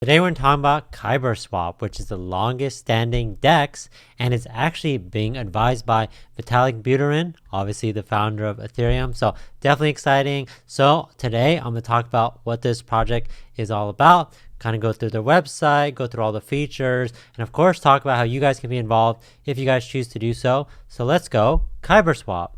Today we're talking about KYBERSWAP, which is the longest standing DEX, and it's actually being advised by Vitalik Buterin, obviously the founder of Ethereum. So definitely exciting. So today I'm going to talk about what this project is all about, kind of go through their website, go through all the features, and of course talk about how you guys can be involved if you guys choose to do so. So let's go KYBERSWAP.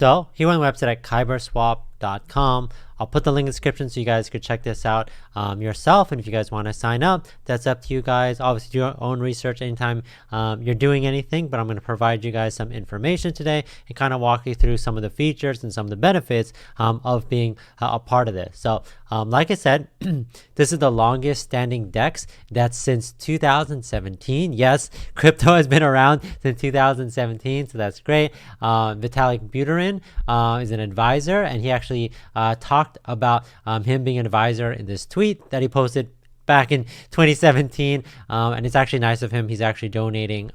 So here on the website at KYBERSWAP.com, I'll put the link in the description so you guys could check this out yourself. And if you guys want to sign up, that's up to you guys. Obviously, do your own research anytime you're doing anything, but I'm going to provide you guys some information today and kind of walk you through some of the features and some of the benefits of being a part of this. So like I said, this is the longest standing DEX. That's since 2017. Yes, crypto has been around since 2017, so that's great. Vitalik Buterin is an advisor, and he actually talked about him being an advisor in this tweet that he posted back in 2017, and it's actually nice of him. He's actually donating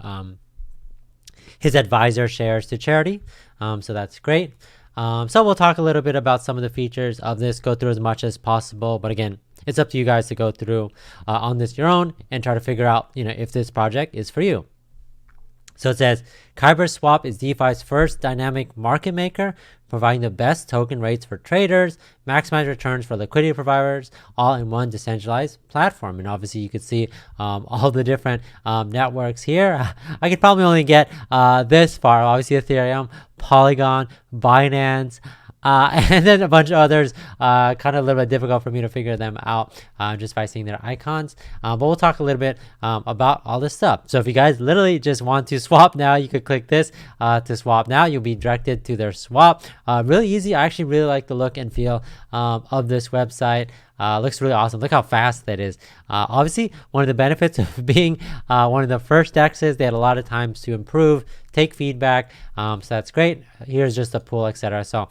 his advisor shares to charity, so that's great. So we'll talk a little bit about some of the features of this, go through as much as possible, but again, it's up to you guys to go through on this your own and try to figure out, if this project is for you. So it says, KYBERSWAP is DeFi's first dynamic market maker, providing the best token rates for traders, maximize returns for liquidity providers, all in one decentralized platform. And obviously you could see all the different networks here. I could probably only get this far. Obviously Ethereum, Polygon, Binance, and then a bunch of others, kind of a little bit difficult for me to figure them out just by seeing their icons. But we'll talk a little bit about all this stuff. So if you guys literally just want to swap now, you could click this to swap now. You'll be directed to their swap. Really easy. I actually really like the look and feel of this website. Looks really awesome. Look how fast that is. Obviously, one of the benefits of being one of the first DEXs, they had a lot of times to improve, take feedback. So that's great. Here's just the pool, etc. So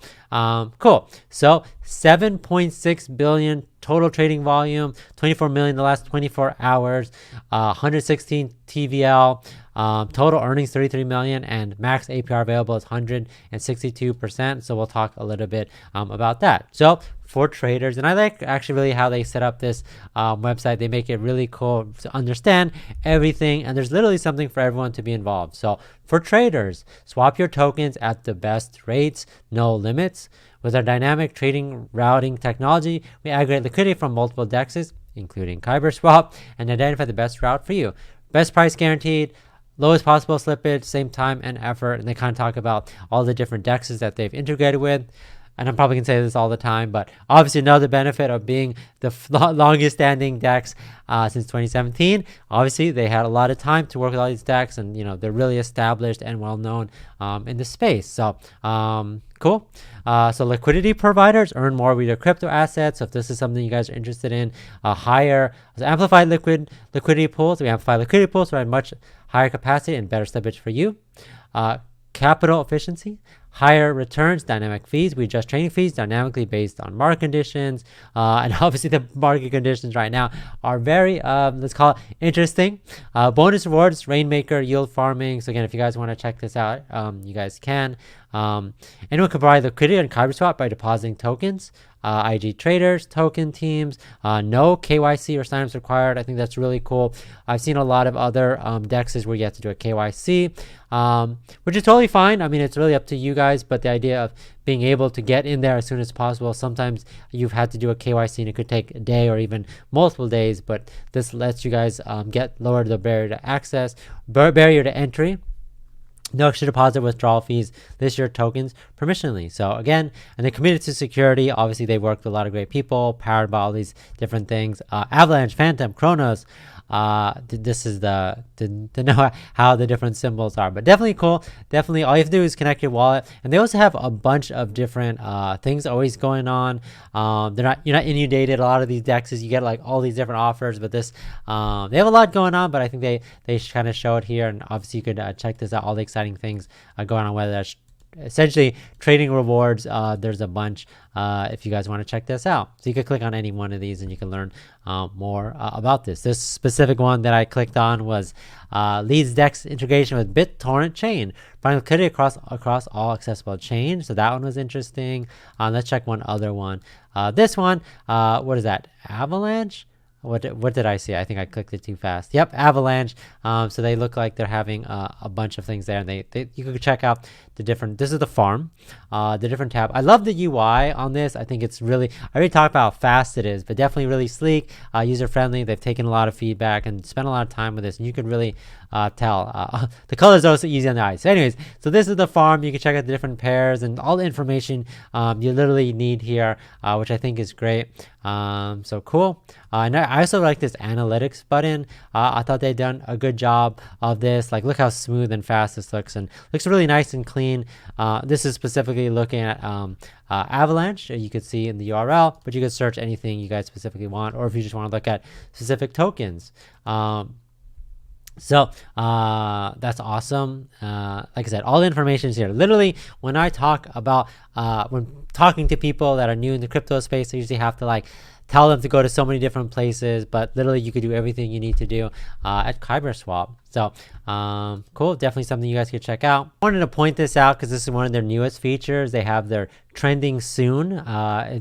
cool. So 7.6 billion total trading volume, 24 million in the last 24 hours, 116 TVL. Total earnings 33 million, and max APR available is 162%. So we'll talk a little bit about that. So for traders, and I like actually really how they set up this website. They make it really cool to understand everything, and there's literally something for everyone to be involved. So for traders, swap your tokens at the best rates, no limits. With our dynamic trading routing technology, we aggregate liquidity from multiple DEXs, including KYBERSWAP, and identify the best route for you. Best price guaranteed, lowest possible slippage, same time and effort. And they kind of talk about all the different DEXs that they've integrated with. And I'm probably going to say this all the time, but obviously another benefit of being the longest standing DEX since 2017. Obviously, they had a lot of time to work with all these DEX, and they're really established and well known in the space. So cool. So liquidity providers earn more with your crypto assets. So if this is something you guys are interested in, higher amplified liquidity pools. We amplify liquidity pools so we have much higher capacity and better slippage for you. Capital efficiency, higher returns, dynamic fees. We adjust trading fees dynamically based on market conditions. And obviously the market conditions right now are very, let's call it interesting. Bonus rewards, rainmaker, yield farming. So again, if you guys want to check this out, you guys can. Anyone can provide liquidity on KYBERSWAP by depositing tokens. IG traders, token teams, no KYC or signups required. I think that's really cool. I've seen a lot of other DEXs where you have to do a KYC, which is totally fine. I mean, it's really up to you guys, but the idea of being able to get in there as soon as possible, sometimes you've had to do a KYC and it could take a day or even multiple days, but this lets you guys lower the barrier to access, barrier to entry. No extra deposit withdrawal fees. List your tokens permissionally. So again, and they're committed to security. Obviously, they work with a lot of great people, powered by all these different things. Avalanche, Phantom, Chronos. This is to know how the different symbols are, but definitely cool. Definitely all you have to do is connect your wallet, and they also have a bunch of different things always going on. You're not inundated. A lot of these DEXs you get like all these different offers, but this they have a lot going on, but I think they kind of show it here, and obviously you could check this out, all the exciting things going on, whether that's essentially trading rewards. There's a bunch if you guys want to check this out. So you could click on any one of these and you can learn more about this. This specific one that I clicked on was leads DEX integration with BitTorrent chain, providing liquidity across all accessible chains. So that one was interesting. Let's check one other one. This one, what is that? Avalanche? What did I see? I think I clicked it too fast. Yep, Avalanche. So they look like they're having a bunch of things there, and you could check out the different. This is the farm, the different tab. I love the UI on this. I think it's really. I already talked about how fast it is, but definitely really sleek, user friendly. They've taken a lot of feedback and spent a lot of time with this, and you can really tell. The colors are also easy on the eyes. So anyways, so this is the farm. You can check out the different pairs and all the information you literally need here, which I think is great. So cool. And I also like this analytics button. I thought they'd done a good job of this. Like, look how smooth and fast this looks, and looks really nice and clean. This is specifically looking at Avalanche. You could see in the URL, but you could search anything you guys specifically want, or if you just want to look at specific tokens. So that's awesome. Like I said, all the information is here. Literally, when I talk about when talking to people that are new in the crypto space, I usually have to like tell them to go to so many different places, but literally you could do everything you need to do at KYBERSWAP. So cool, definitely something you guys could check out. I wanted to point this out because this is one of their newest features. They have their trending soon.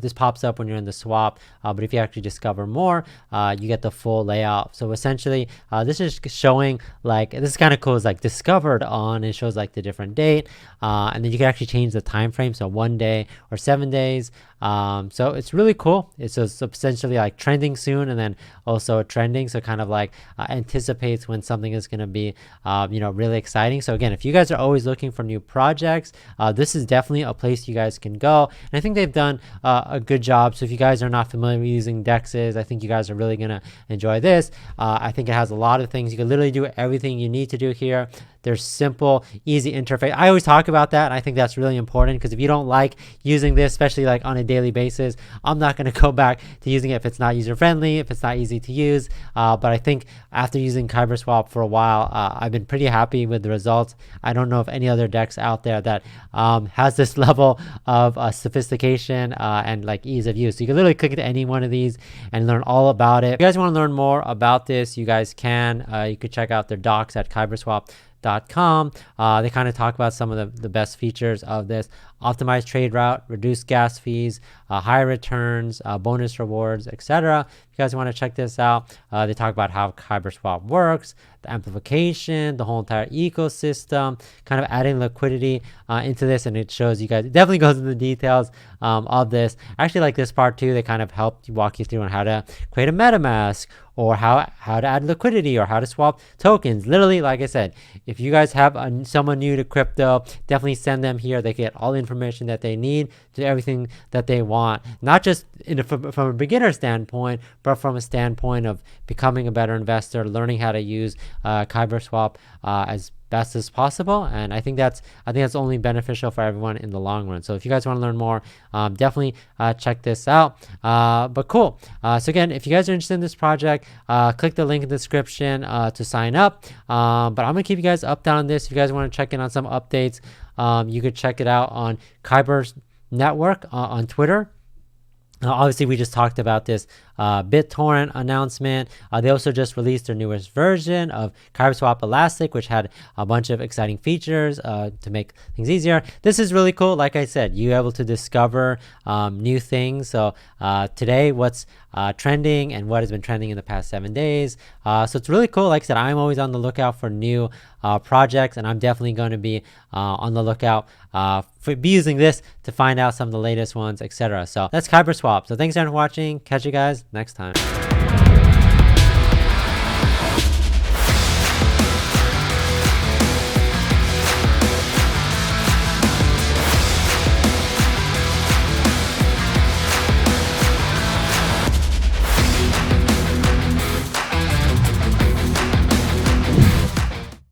This pops up when you're in the swap, but if you actually discover more, you get the full layout. So essentially, this is showing like, this is kind of cool. It's like discovered on, it shows like the different date, and then you can actually change the time frame, so 1 day or 7 days. So it's really cool. It's essentially like trending soon, and then also trending, so kind of like anticipates when something is going to be really exciting. So again, if you guys are always looking for new projects, this is definitely a place you guys can go, and I think they've done a good job. So if you guys are not familiar with using dexes, I think you guys are really going to enjoy this. I think it has a lot of things. You can literally do everything you need to do here. There's simple, easy interface. I always talk about that, and I think that's really important, because if you don't like using this, especially like on a daily basis, I'm not going to go back to using it if it's not user friendly, if it's not easy to use. But I think after using KYBERSWAP for a while, I've been pretty happy with the results. I don't know of any other DEX out there that has this level of sophistication and like ease of use. So you can literally click into any one of these and learn all about it. If you guys want to learn more about this, you guys can. You could check out their docs at KYBERSWAP.com. They kind of talk about some of the best features of this: optimized trade route, reduced gas fees, higher returns, bonus rewards, etc. If you guys want to check this out, they talk about how KYBERSWAP works, the amplification, the whole entire ecosystem, kind of adding liquidity into this, and it shows you guys. It definitely goes into the details of this. I actually like this part too. They kind of help walk you through on how to create a MetaMask, or how to add liquidity, or how to swap tokens. Literally, like I said, if you guys have someone new to crypto, definitely send them here. They get all the information that they need to do everything that they want, not just from a beginner standpoint, but from a standpoint of becoming a better investor, learning how to use KYBERSWAP as best as possible. And I think that's only beneficial for everyone in the long run. So if you guys want to learn more, definitely check this out. But cool. So again, if you guys are interested in this project, click the link in the description to sign up. But I'm gonna keep you guys updated on this. If you guys want to check in on some updates, you could check it out on Kybers Network on Twitter. Obviously, we just talked about this BitTorrent announcement. They also just released their newest version of KYBERSWAP Elastic, which had a bunch of exciting features to make things easier. This is really cool. Like I said, you're able to discover new things. So today, what's trending and what has been trending in the past 7 days. So it's really cool. Like I said, I'm always on the lookout for new projects, and I'm definitely going to be on the lookout for using this to find out some of the latest ones, etc. So that's KYBERSWAP. So thanks for watching. Catch you guys next time.